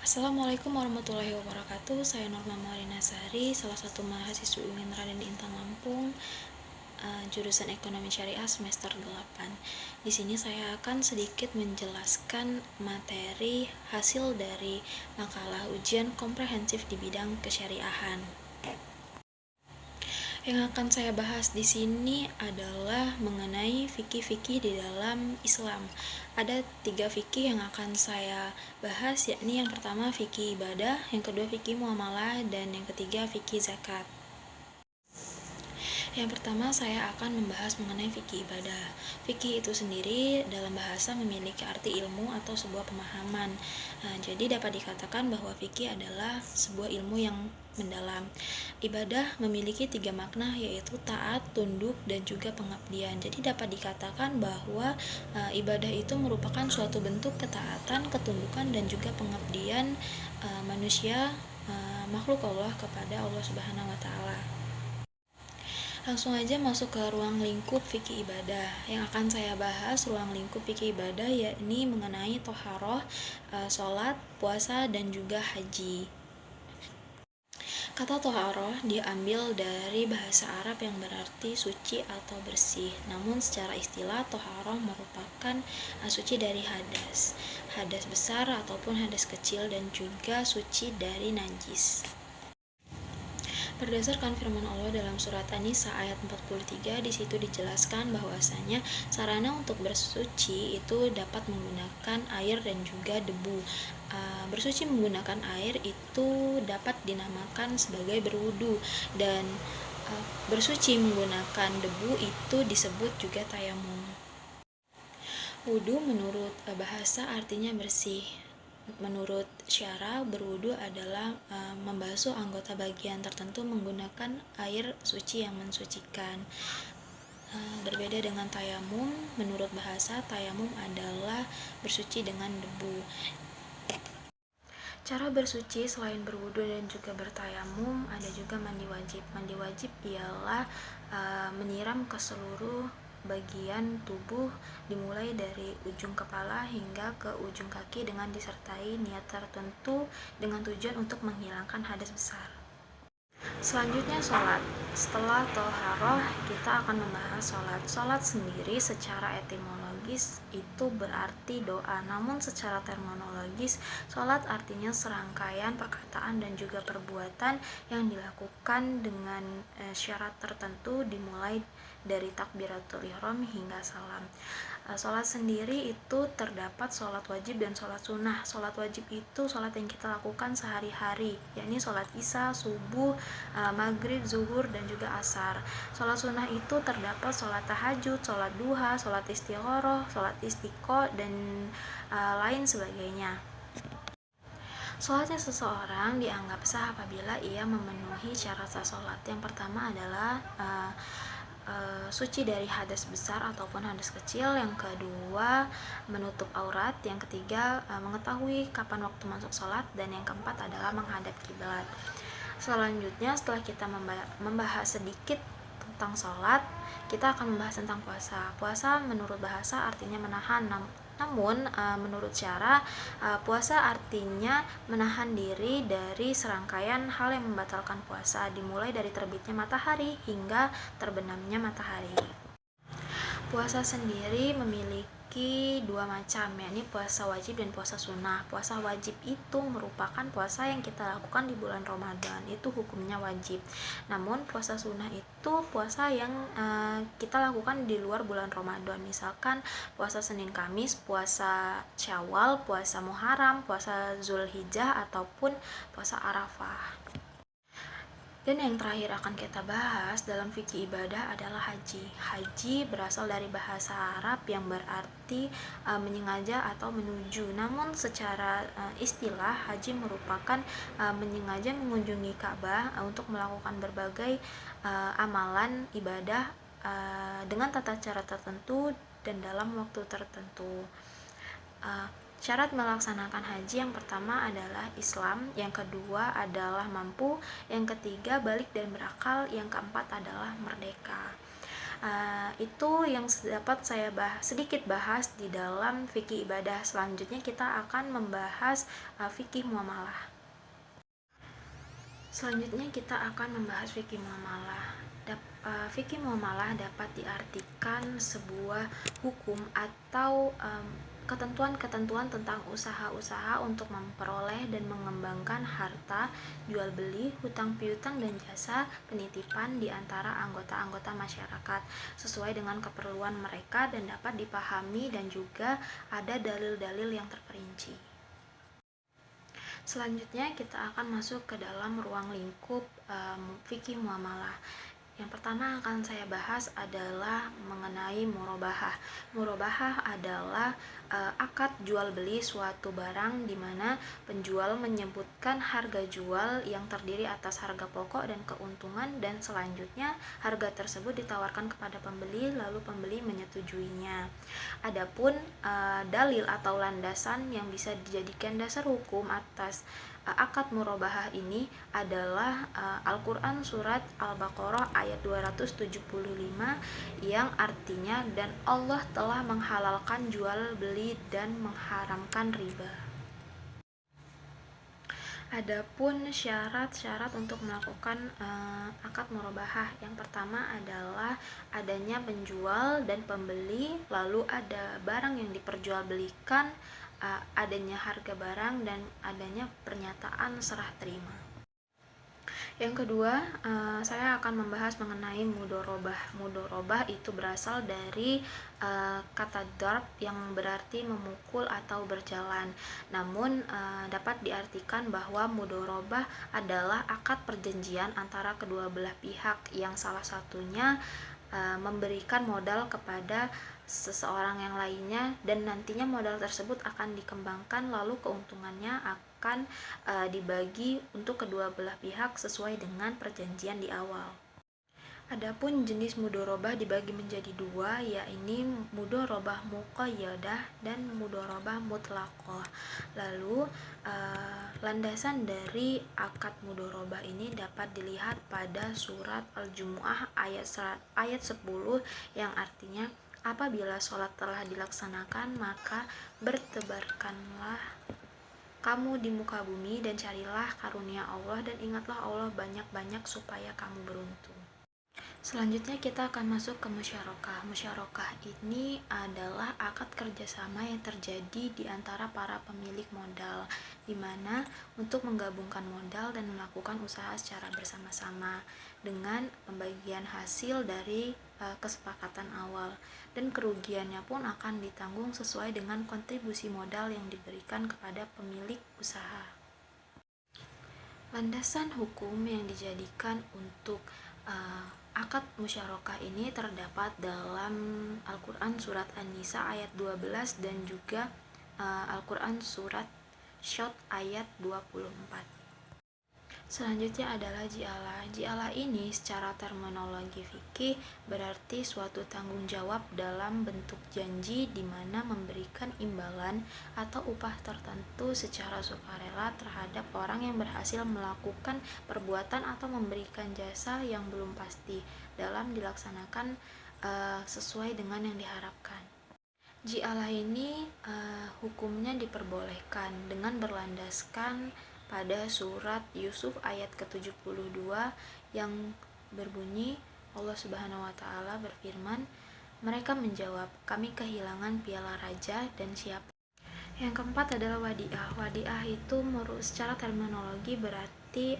Assalamualaikum warahmatullahi wabarakatuh. Saya Norma Marina Sari, salah satu mahasiswi UIN Raden Intan Lampung, jurusan Ekonomi Syariah semester 8. Di sini saya akan sedikit menjelaskan materi hasil dari makalah ujian komprehensif di bidang kesyariahan. Yang akan saya bahas di sini adalah mengenai fikih-fikih di dalam Islam. Ada 3 fikih yang akan saya bahas, yakni yang pertama fikih ibadah, yang kedua fikih muamalah, dan yang ketiga fikih zakat. Yang pertama saya akan membahas mengenai fikih ibadah. Fikih itu sendiri dalam bahasa memiliki arti ilmu atau sebuah pemahaman. Jadi dapat dikatakan bahwa fikih adalah sebuah ilmu yang mendalam. Ibadah memiliki 3 makna, yaitu taat, tunduk, dan juga pengabdian. Jadi dapat dikatakan bahwa ibadah itu merupakan suatu bentuk ketaatan, ketundukan, dan juga pengabdian manusia, makhluk Allah kepada Allah Subhanahu wa Ta'ala. Langsung aja masuk ke ruang lingkup fikih ibadah. Yang akan saya bahas ruang lingkup fikih ibadah yakni mengenai toharoh, sholat, puasa, dan juga haji. Kata toharoh diambil dari bahasa Arab yang berarti suci atau bersih. Namun secara istilah toharoh merupakan suci dari hadas besar ataupun hadas kecil, dan juga suci dari najis. Berdasarkan firman Allah dalam surat An-Nisa ayat 43, di situ dijelaskan bahwasanya sarana untuk bersuci itu dapat menggunakan air dan juga debu. Bersuci menggunakan air itu dapat dinamakan sebagai berwudu, dan bersuci menggunakan debu itu disebut juga tayamum. Wudu menurut bahasa artinya bersih. Menurut syara, berwudu adalah membasuh anggota bagian tertentu menggunakan air suci yang mensucikan. Berbeda dengan tayamum, menurut bahasa tayamum adalah bersuci dengan debu. Cara bersuci selain berwudu dan juga bertayamum, ada juga mandi wajib. Mandi wajib ialah menyiram ke seluruh bagian tubuh dimulai dari ujung kepala hingga ke ujung kaki dengan disertai niat tertentu dengan tujuan untuk menghilangkan hadas besar. Selanjutnya sholat. Setelah toharoh, kita akan membahas sholat. Sholat sendiri secara etimologis itu berarti doa, namun secara terminologis sholat artinya serangkaian perkataan dan juga perbuatan yang dilakukan dengan syarat tertentu dimulai dari takbiratul ihram hingga salam. Sholat sendiri itu terdapat sholat wajib dan sholat sunnah. Sholat wajib itu sholat yang kita lakukan sehari-hari, yakni sholat isya, subuh, maghrib, zuhur, dan juga asar. Sholat sunnah itu terdapat sholat tahajud, sholat duha, sholat istikharah, sholat istiqo, dan lain sebagainya. Sholatnya seseorang dianggap sah apabila ia memenuhi syarat sah sholat. Yang pertama adalah suci dari hadas besar ataupun hadas kecil. Yang kedua, menutup aurat. Yang ketiga, mengetahui kapan waktu masuk sholat. Dan yang keempat adalah menghadap kiblat. Selanjutnya, setelah kita membahas sedikit tentang sholat, kita akan membahas tentang puasa. Puasa menurut bahasa artinya menahan, namun menurut syara, puasa artinya menahan diri dari serangkaian hal yang membatalkan puasa, dimulai dari terbitnya matahari hingga terbenamnya matahari. Puasa sendiri memiliki 2 macam, yakni puasa wajib dan puasa sunnah. Puasa wajib itu merupakan puasa yang kita lakukan di bulan Ramadan, itu hukumnya wajib. Namun puasa sunnah itu puasa yang kita lakukan di luar bulan Ramadan, misalkan puasa Senin Kamis, puasa Syawal, puasa Muharram, puasa Zulhijjah, ataupun puasa Arafah. Dan yang terakhir akan kita bahas dalam fikih ibadah adalah haji. Haji berasal dari bahasa Arab yang berarti menyengaja atau menuju. Namun secara istilah, haji merupakan menyengaja mengunjungi Ka'bah untuk melakukan berbagai amalan ibadah dengan tata cara tertentu dan dalam waktu tertentu. Syarat melaksanakan haji yang pertama adalah Islam, yang kedua adalah mampu, yang ketiga balik dan berakal, yang keempat adalah merdeka. Itu yang dapat saya sedikit bahas di dalam fikih ibadah. Selanjutnya kita akan membahas fikih muamalah. Selanjutnya kita akan membahas fikih muamalah. Fikih muamalah dapat diartikan sebuah hukum atau ketentuan-ketentuan tentang usaha-usaha untuk memperoleh dan mengembangkan harta, jual beli, hutang piutang dan jasa penitipan di antara anggota-anggota masyarakat sesuai dengan keperluan mereka dan dapat dipahami dan juga ada dalil-dalil yang terperinci. Selanjutnya kita akan masuk ke dalam ruang lingkup fikih muamalah. Yang pertama akan saya bahas adalah mengenai murabahah. Murabahah adalah akad jual beli suatu barang di mana penjual menyebutkan harga jual yang terdiri atas harga pokok dan keuntungan, dan selanjutnya harga tersebut ditawarkan kepada pembeli lalu pembeli menyetujuinya. Adapun dalil atau landasan yang bisa dijadikan dasar hukum atas akad murabahah ini adalah Al-Quran surat Al-Baqarah ayat 275 yang artinya, dan Allah telah menghalalkan jual beli dan mengharamkan riba. Adapun syarat-syarat untuk melakukan akad murabahah, yang pertama adalah adanya penjual dan pembeli, lalu ada barang yang diperjualbelikan, adanya harga barang, dan adanya pernyataan serah terima. Yang kedua, saya akan membahas mengenai mudorobah. Mudorobah itu berasal dari kata darb yang berarti memukul atau berjalan. Namun dapat diartikan bahwa mudorobah adalah akad perjanjian antara kedua belah pihak yang salah satunya memberikan modal kepada seseorang yang lainnya, dan nantinya modal tersebut akan dikembangkan lalu keuntungannya akan dibagi untuk kedua belah pihak sesuai dengan perjanjian di awal. Adapun jenis mudorobah dibagi menjadi dua, yaitu mudorobah muqayyadah dan mudorobah mutlaqah. Lalu landasan dari akad mudorobah ini dapat dilihat pada surat Al-Jumu'ah ayat 10 yang artinya, apabila sholat telah dilaksanakan maka bertebarkanlah kamu di muka bumi dan carilah karunia Allah, dan ingatlah Allah banyak-banyak supaya kamu beruntung. Selanjutnya kita akan masuk ke musyarakah. Musyarakah ini adalah akad kerjasama yang terjadi di antara para pemilik modal, di mana untuk menggabungkan modal dan melakukan usaha secara bersama-sama dengan pembagian hasil dari kesepakatan awal, dan kerugiannya pun akan ditanggung sesuai dengan kontribusi modal yang diberikan kepada pemilik usaha. Landasan hukum yang dijadikan untuk akad musyarakah ini terdapat dalam Al-Quran surat An-Nisa ayat 12 dan juga Al-Quran surat Syot ayat 24. Selanjutnya adalah ji'alah. Ji'alah ini secara terminologi fikih berarti suatu tanggung jawab dalam bentuk janji di mana memberikan imbalan atau upah tertentu secara sukarela terhadap orang yang berhasil melakukan perbuatan atau memberikan jasa yang belum pasti dalam dilaksanakan sesuai dengan yang diharapkan. Ji'alah ini hukumnya diperbolehkan dengan berlandaskan pada surat Yusuf ayat ke-72 yang berbunyi, Allah Subhanahu wa taala berfirman, mereka menjawab, kami kehilangan piala raja dan siapa. Yang keempat adalah wadiah. Wadiah itu secara terminologi berarti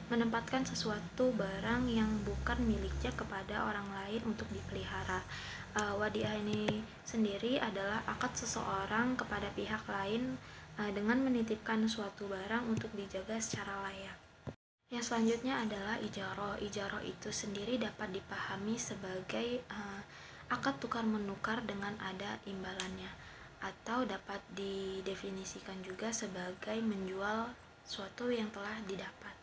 menempatkan sesuatu barang yang bukan miliknya kepada orang lain untuk dipelihara. Wadiah ini sendiri adalah akad seseorang kepada pihak lain dengan menitipkan suatu barang untuk dijaga secara layak. Yang selanjutnya adalah ijaroh. Ijaroh itu sendiri dapat dipahami sebagai akad tukar-menukar dengan ada imbalannya, atau dapat didefinisikan juga sebagai menjual suatu yang telah didapat.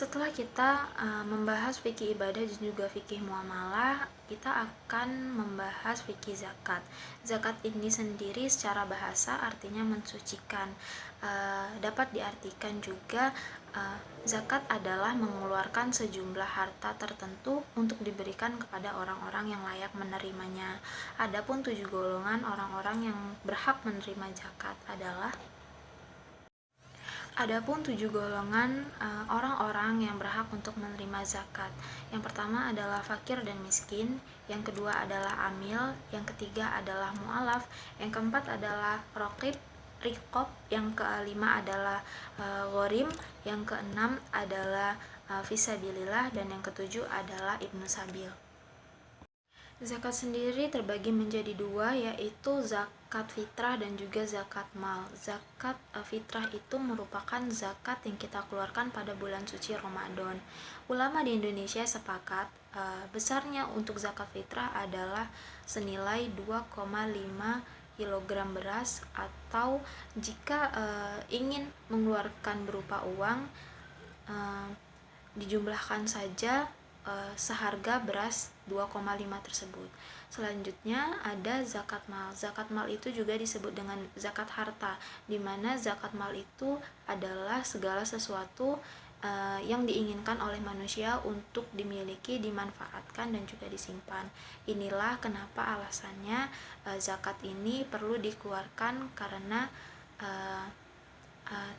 Setelah kita membahas fikih ibadah dan juga fikih muamalah, kita akan membahas fikih zakat. Zakat ini sendiri secara bahasa artinya mensucikan. Dapat diartikan juga zakat adalah mengeluarkan sejumlah harta tertentu untuk diberikan kepada orang-orang yang layak menerimanya. Adapun 7 golongan orang-orang yang berhak menerima zakat adalah Adapun 7 golongan orang-orang yang berhak untuk menerima zakat. Yang pertama adalah fakir dan miskin, yang kedua adalah amil, yang ketiga adalah mu'alaf, yang keempat adalah raqib, riqab, yang kelima adalah ghorim, yang keenam adalah fisabilillah, dan yang ketujuh adalah ibnu sabil. Zakat sendiri terbagi menjadi dua, yaitu zakat fitrah dan juga zakat mal. Zakat fitrah itu merupakan zakat yang kita keluarkan pada bulan suci Ramadan. Ulama di Indonesia sepakat besarnya untuk zakat fitrah adalah senilai 2,5 kilogram beras, atau jika ingin mengeluarkan berupa uang, dijumlahkan saja seharga beras 2,5 tersebut. Selanjutnya ada zakat mal. Zakat mal itu juga disebut dengan zakat harta, di mana zakat mal itu adalah segala sesuatu yang diinginkan oleh manusia untuk dimiliki, dimanfaatkan, dan juga disimpan. Inilah kenapa alasannya zakat ini perlu dikeluarkan, karena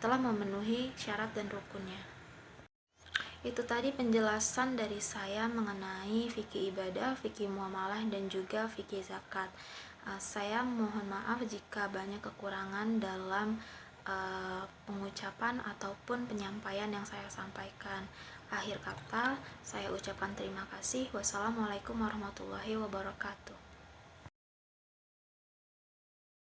telah memenuhi syarat dan rukunnya. Itu tadi penjelasan dari saya mengenai fikih ibadah, fikih muamalah, dan juga fikih zakat. Saya mohon maaf jika banyak kekurangan dalam pengucapan ataupun penyampaian yang saya sampaikan. Akhir kata, saya ucapkan terima kasih. Wassalamualaikum warahmatullahi wabarakatuh.